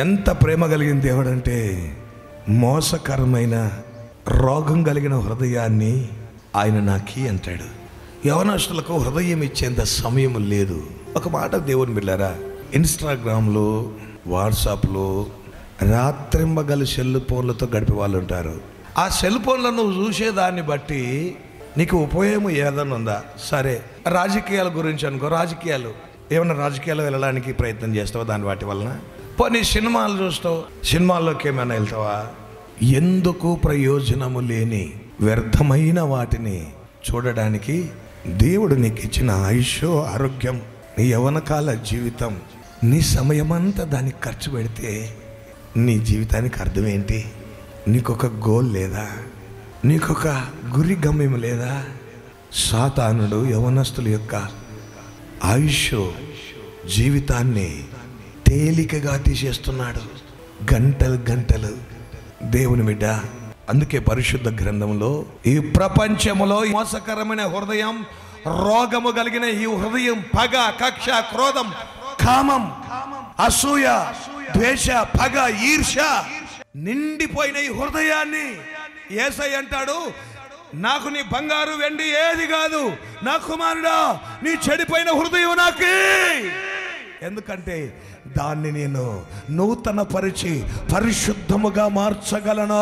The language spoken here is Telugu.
ఎంత ప్రేమ కలిగిన దేవుడు అంటే మోసకరమైన రోగం కలిగిన హృదయాన్ని ఆయన నాకి అంటాడు. యవనస్తులకు హృదయం ఇచ్చేంత సమయం లేదు. ఒక మాట దేవుని బిడ్డలారా, ఇన్స్టాగ్రామ్లో, వాట్సాప్లో రాత్రింబగలు సెల్ ఫోన్లతో గడిపే వాళ్ళు ఉంటారు. ఆ సెల్ ఫోన్లను నువ్వు చూసేదాన్ని బట్టి నీకు ఉపయోగం ఏదైనా ఉందా? సరే, రాజకీయాల గురించి అనుకో, రాజకీయాలు ఏమన్నా రాజకీయాలు వెళ్ళడానికి ప్రయత్నం చేస్తావా? దాని వాటి వలన పోనీ సినిమాలు చూస్తావు, సినిమాల్లోకి ఏమైనా వెళ్తావా? ఎందుకు ప్రయోజనము లేని వ్యర్థమైన వాటిని చూడడానికి దేవుడు నీకు ఇచ్చిన ఆయుష్, ఆరోగ్యం, నీ యవ్వనకాల జీవితం, నీ సమయమంతా దానికి ఖర్చు పెడితే నీ జీవితానికి అర్థం ఏంటి? నీకొక గోల్ లేదా? నీకొక గురి గమ్యం లేదా? సాతానుడు యవనస్తుల యొక్క ఆయుష్, జీవితాన్ని తేలికగా తీసేస్తున్నాడు. గంటలు గంటలు. దేవుని బిడ్డ, అందుకే పరిశుద్ధ గ్రంథంలో ఈ ప్రపంచములో మోసకరమైన హృదయం, రోగము కలిగిన ఈ హృదయం, పగ, కక్ష, క్రోధం, కామం, అసూయ, ద్వేష, పగ, ఈర్ష్య నిండిపోయిన ఈ హృదయాన్ని యేసయ్య అంటాడు, నాకు నీ బంగారు వెండి ఏది కాదు, నా కుమారుడా నీ చెడిపోయిన హృదయం నాకి. ఎందుకంటే దాన్ని నేను నూతన పరిచి పరిశుద్ధముగా మార్చగలను.